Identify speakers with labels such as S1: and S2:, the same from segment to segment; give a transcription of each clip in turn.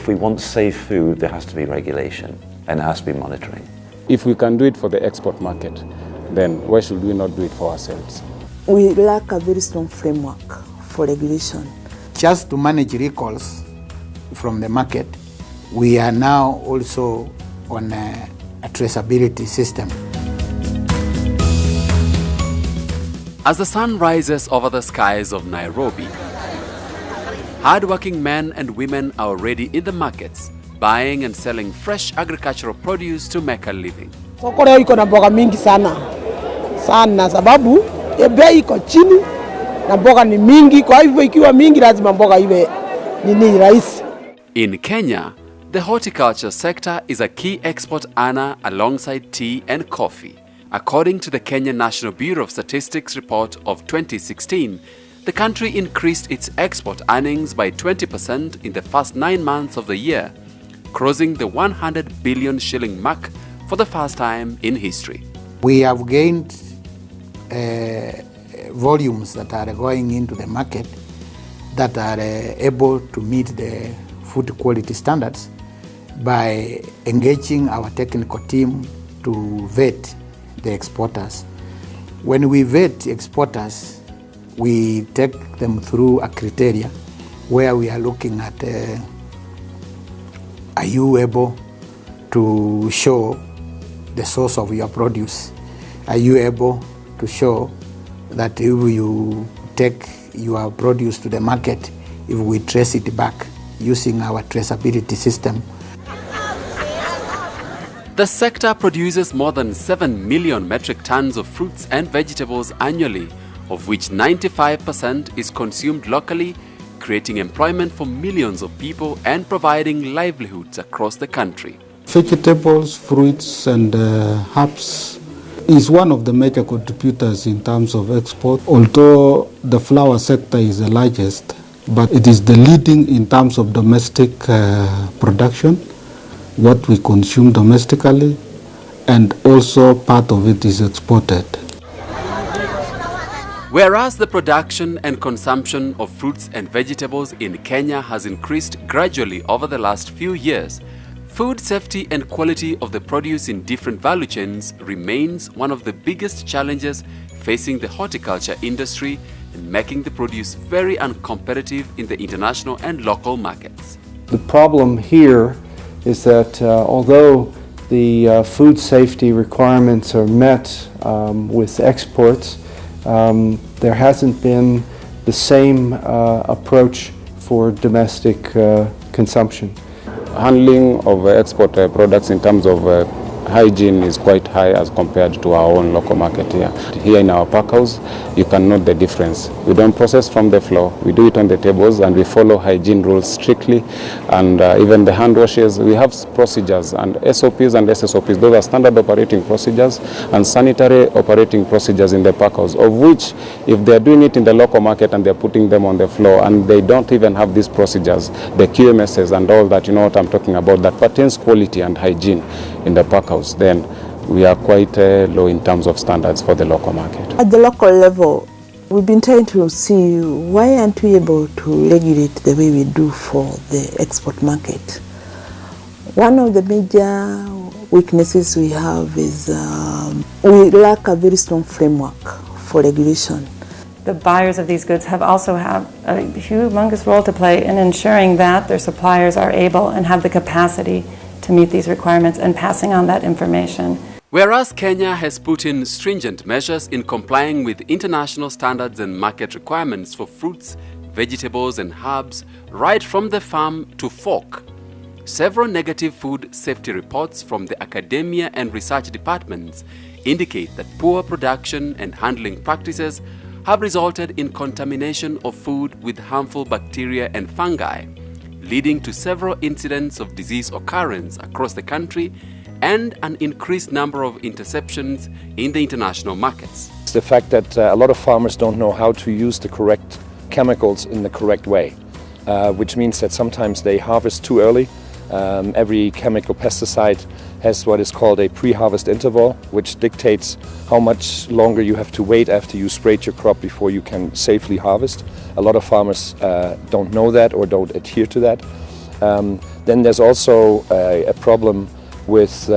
S1: if we want safe food, there has to be regulation and there has to be monitoring.
S2: If we can do it for the export market, then why should we not do it for ourselves?
S3: We lack a very strong framework for regulation.
S4: Just to manage recalls from the market, we are now also on a traceability system.
S5: As the sun rises over the skies of Nairobi, hard-working men and women are already in the markets, buying and selling fresh agricultural produce to make a living.
S6: Soko leo iko na mboga mingi sana sababu bei iko chini na mboga ni mingi, kwa hivyo ikiwa mingi lazima mboga iwe nini rahisi.
S5: In Kenya, the horticulture sector is a key export earner alongside tea and coffee. According to the Kenya National Bureau of Statistics report of 2016, the country increased its export earnings by 20% in the first 9 months of the year, crossing the 100 billion shilling mark for the first time in history.
S4: We have gained volumes that are going into the market that are able to meet the food quality standards by engaging our technical team to vet the exporters. When we vet exporters, we take them through a criteria where we are looking at are you able to show the source of your produce? Are you able to show that if you take your produce to the market, if we trace it back using our traceability system?
S5: The sector produces more than 7 million metric tons of fruits and vegetables annually, of which 95% is consumed locally, creating employment for millions of people and providing livelihoods across the country.
S7: Vegetables, fruits and herbs is one of the major contributors in terms of export. Although the flower sector is the largest, but it is the leading in terms of domestic production, what we consume domestically, and also part of it is exported.
S5: Whereas the production and consumption of fruits and vegetables in Kenya has increased gradually over the last few years, food safety and quality of the produce in different value chains remains one of the biggest challenges facing the horticulture industry and making the produce very uncompetitive in the international and local markets.
S8: The problem here is that although the food safety requirements are met with exports, there hasn't been the same approach for domestic consumption.
S2: Handling of export products in terms of hygiene is quite high as compared to our own local market here. Here in our pack house, you can note the difference. We don't process from the floor, we do it on the tables and we follow hygiene rules strictly. And even the hand washes, we have procedures and SOPs and SSOPs. Those are standard operating procedures and sanitary operating procedures in the pack house, of which if they're doing it in the local market and they're putting them on the floor and they don't even have these procedures, the QMSs and all that, you know what I'm talking about, that pertains quality and hygiene in the pack house, then we are quite low in terms of standards for the local market.
S3: At the local level, we've been trying to see why aren't we able to regulate the way we do for the export market. One of the major weaknesses we have is we lack a very strong framework for regulation.
S9: The buyers of these goods also have a humongous role to play in ensuring that their suppliers are able and have the capacity to meet these requirements and passing on that information.
S5: Whereas Kenya has put in stringent measures in complying with international standards and market requirements for fruits, vegetables and herbs right from the farm to fork, several negative food safety reports from the academia and research departments indicate that poor production and handling practices have resulted in contamination of food with harmful bacteria and fungi, leading to several incidents of disease occurrence across the country and an increased number of interceptions in the international markets.
S10: It's the fact that a lot of farmers don't know how to use the correct chemicals in the correct way, which means that sometimes they harvest too early. Every chemical pesticide has what is called a pre-harvest interval, which dictates how much longer you have to wait after you sprayed your crop before you can safely harvest. A lot of farmers don't know that or don't adhere to that. Then there's also a problem with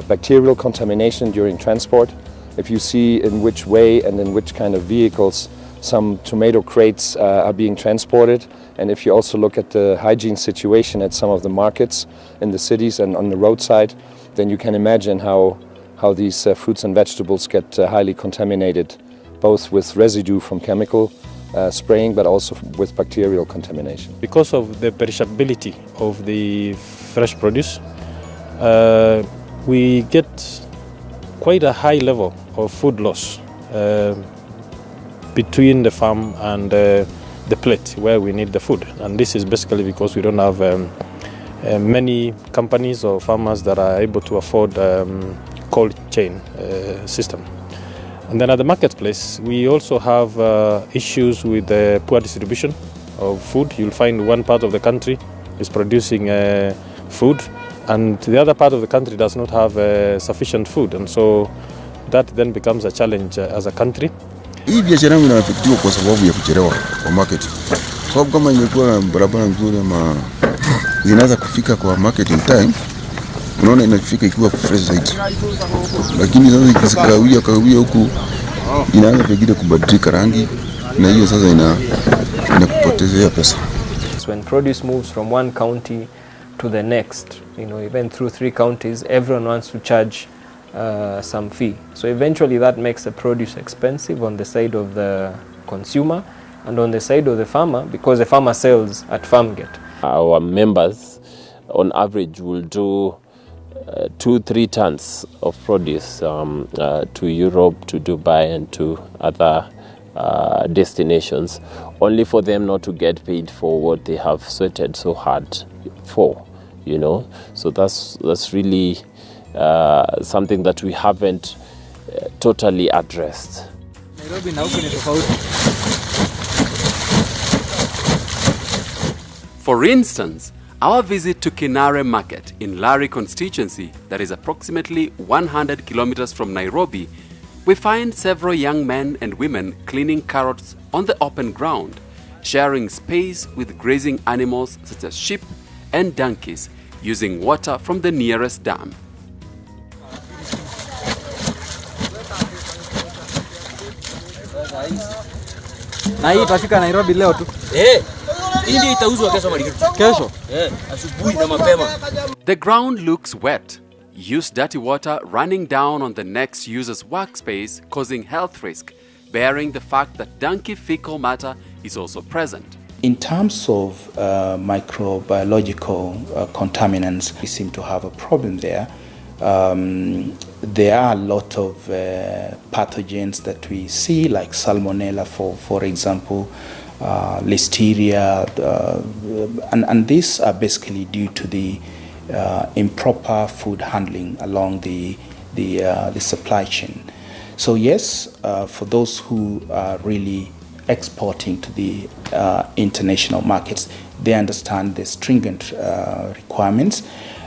S10: bacterial contamination during transport. If you see in which way and in which kind of vehicles some tomato crates are being transported, and if you also look at the hygiene situation at some of the markets in the cities and on the roadside, then you can imagine how these fruits and vegetables get highly contaminated, both with residue from chemical spraying, but also with bacterial contamination.
S11: Because of the perishability of the fresh produce, we get quite a high level of food loss between the farm and the plate where we need the food. And this is basically because we don't have many companies or farmers that are able to afford cold chain system. And then at the marketplace, we also have issues with the poor distribution of food. You'll find one part of the country is producing food, and the other part of the country does not have sufficient food, and so that then becomes a challenge as a country.
S12: Hii biashara yangu inaafektiwa kwa sababu ya kuchelewa kwa market. Sababu kama ingekuwa barabara nzuri ama zinaweza kufika kwa market in time, unaona inafika ikiwa fresh zaidi. Lakini sasa ikikawia huku inaanza pengine kubadilika rangi, na hiyo sasa inakupotezea pesa.
S13: When produce moves from one county to the next, even through 3 counties, everyone wants to charge some fee. So eventually that makes the produce expensive on the side of the consumer and on the side of the farmer, because the farmer sells at farm gate.
S14: Our members on average will do 2-3 tons of produce to Europe, to Dubai and to other destinations, only for them not to get paid for what they have sweated so hard for, So that's really something that we haven't totally addressed.
S5: For instance, our visit to Kinare Market in Lari constituency, that is approximately 100 kilometers from Nairobi, we find several young men and women cleaning carrots on the open ground, sharing space with grazing animals such as sheep and donkeys, using water from the nearest dam.
S15: Na hii itafika Nairobi leo tu. Hii itauzwa kesho Marikiti. Kesho? Asubuhi na mapema.
S5: The ground looks wet. Use dirty water running down on the next user's workspace, causing health risk, bearing the fact that donkey fecal matter is also present.
S16: In terms of microbiological contaminants, we seem to have a problem there. There are a lot of pathogens that we see, like Salmonella, for example, Listeria, and these are basically due to the improper food handling along the supply chain. So yes, for those who are really exporting to the international markets, they understand the stringent requirements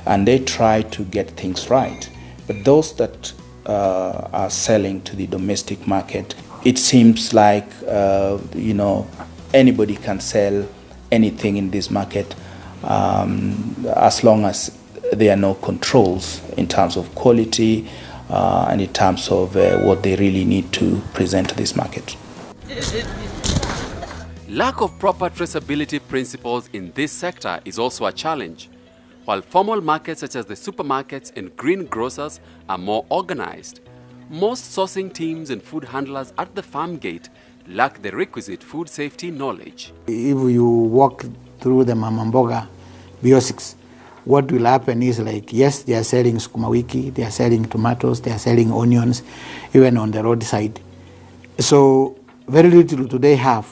S16: and they try to get things right. But those that are selling to the domestic market, it seems like anybody can sell anything in this market as long as there are no controls in terms of quality and in terms of what they really need to present to this market.
S5: Lack of proper traceability principles in this sector is also a challenge. While formal markets such as the supermarkets and green grocers are more organized, most sourcing teams and food handlers at the farm gate lack the requisite food safety knowledge.
S4: If you walk through the Mama Mboga Biosix, what will happen is yes, they are selling sukuma wiki, they are selling tomatoes, they are selling onions, even on the roadside. So very little do they have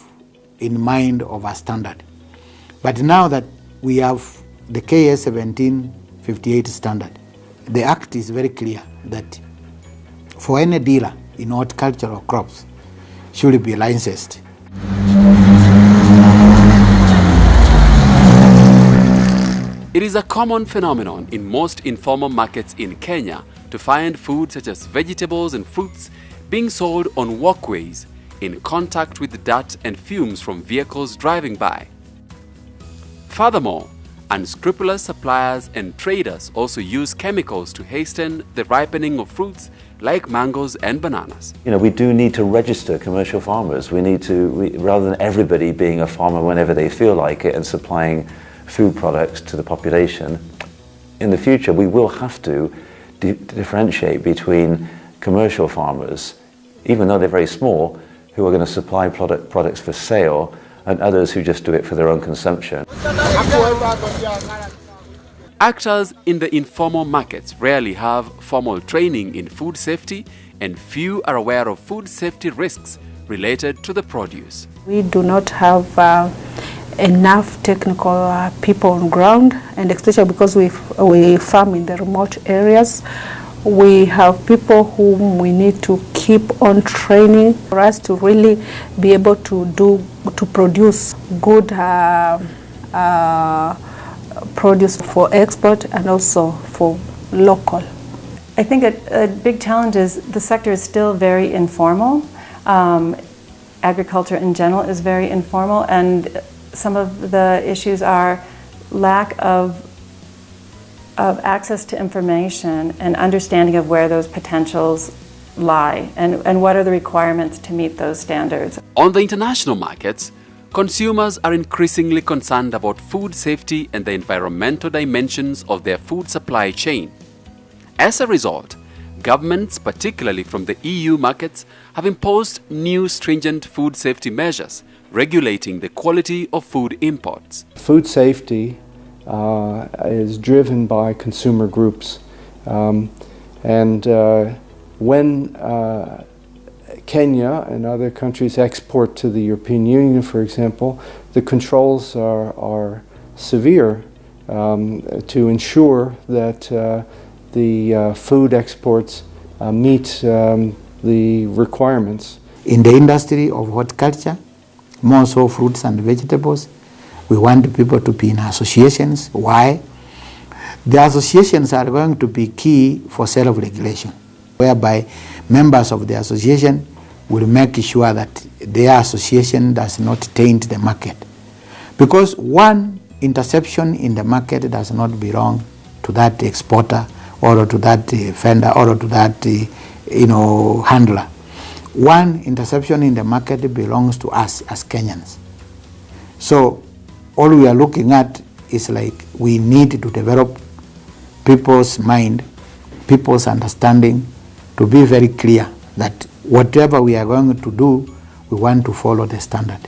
S4: in mind of a standard. But now that we have the KS 1758 standard, the act is very clear that for any dealer in horticultural crops should be licensed.
S5: It is a common phenomenon in most informal markets in Kenya to find food such as vegetables and fruits being sold on walkways in contact with dirt and fumes from vehicles driving by. Furthermore, Unscrupulous suppliers and traders also use chemicals to hasten the ripening of fruits like mangoes and bananas.
S1: You know, we do need to register commercial farmers. We need to, rather than everybody being a farmer whenever they feel like it and supplying food products to the population, in the future we will have to differentiate between commercial farmers, even though they're very small, who are going to supply products for sale, and others who just do it for their own consumption.
S5: Actors in the informal markets rarely have formal training in food safety, and few are aware of food safety risks related to the produce.
S17: We do not have enough technical people on ground, and especially because we farm in the remote areas, we have people whom we need to keep on training for us to really be able to produce good produce for export and also for local.
S9: I think a big challenge is the sector is still very informal. Agriculture in general is very informal, and some of the issues are lack of access to information and understanding of where those potentials lie and what are the requirements to meet those standards.
S5: On the international markets, consumers are increasingly concerned about food safety and the environmental dimensions of their food supply chain. As a result, governments, particularly from the EU markets, have imposed new stringent food safety measures regulating the quality of food imports.
S8: Food safety is driven by consumer groups, and when Kenya and other countries export to the European Union, for example, the controls are severe to ensure that the food exports meet the requirements.
S4: In the industry of horticulture, more so fruits and vegetables, we want people to be in associations. Why? The associations are going to be key for self-regulation, whereby members of the association will make sure that their association does not taint the market. Because one interception in the market does not belong to that exporter or to that vendor or to that handler. One interception in the market belongs to us as Kenyans. So all we are looking at is like we need to develop people's mind, people's understanding, to be very clear that whatever we are going to do, we want to follow the standard.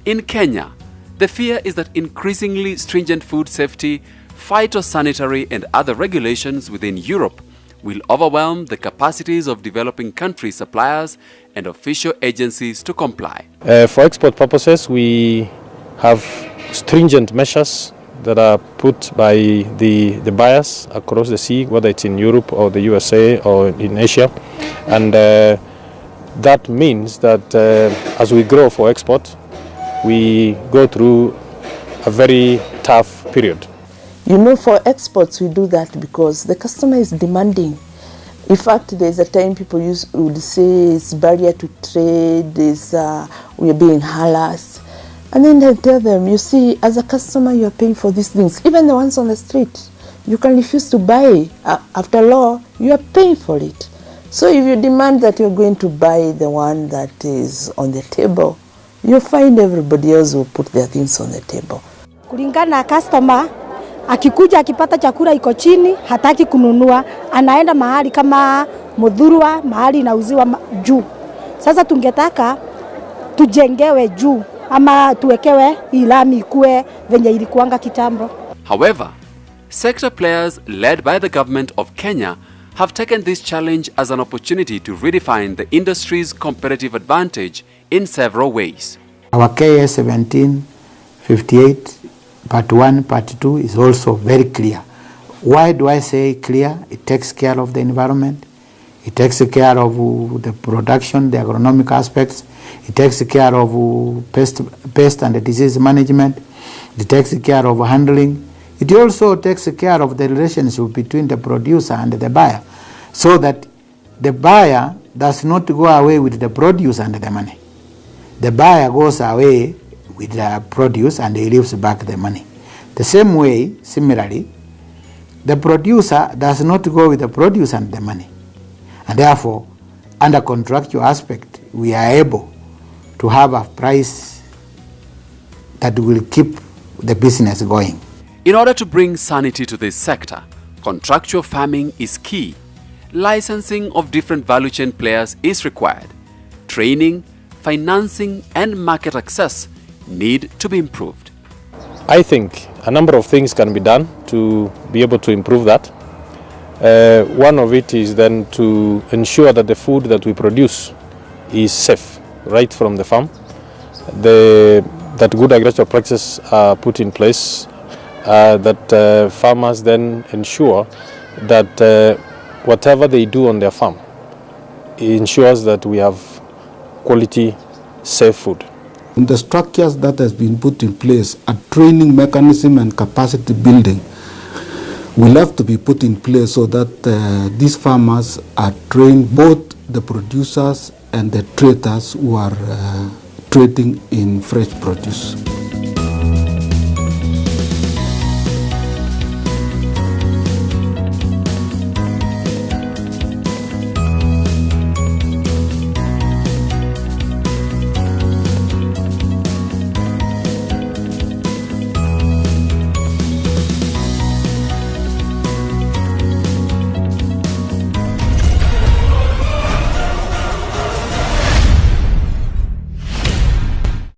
S5: In Kenya, the fear is that increasingly stringent food safety, phytosanitary and other regulations within Europe will overwhelm the capacities of developing country suppliers and official agencies to comply.
S11: For export purposes, we have stringent measures that are put by the buyers across the sea, whether it's in Europe or the USA or in Asia. And that means that as we grow for export, we go through a very tough period.
S3: You know, for exports we do that because the customer is demanding. In fact, there's a time people would say it's barrier to trade, we are being harassed. And then I tell them, you see, as a customer, you are paying for these things. Even the ones on the street, you can refuse to buy. After law, you are paying for it. So if you demand that you're going to buy the one that is on the table, you'll find everybody else will put their things on the table.
S18: Kulingana na customer, akikuja akipata chakula iko chini, hataki kununua, anaenda mahali kama Mudhurwa, mahali inauziwa juu. Sasa tungetaka tujengewe juu ama tuwekewe ilami ikue venye ilikuanga kitambo.
S5: However, sector players led by the government of Kenya have taken this challenge as an opportunity to redefine the industry's competitive advantage in several ways.
S4: Our KS 1758 Part 1, Part 2 is also very clear. Why do I say clear? It takes care of the environment. It takes care of the production, the agronomic aspects. It takes care of pest and disease management. It takes care of handling. It also takes care of the relationship between the producer and the buyer, so that the buyer does not go away with the produce and the money. The buyer goes away with the produce and he leaves back the money. The same way, similarly, the producer does not go with the produce and the money. And therefore, under contractual aspect, we are able to have a price that will keep the business going.
S5: In order to bring sanity to this sector, contractual farming is key. Licensing of different value chain players is required. Training, financing, and market access need to be improved.
S11: I think a number of things can be done to be able to improve that. One of it is then to ensure that the food that we produce is safe right from the farm. That good agricultural practices are put in place, that farmers then ensure that whatever they do on their farm ensures that we have quality, safe food.
S7: The structures that has been put in place, a training mechanism and capacity building will have to be put in place so that these farmers are trained, both the producers and the traders who are trading in fresh produce.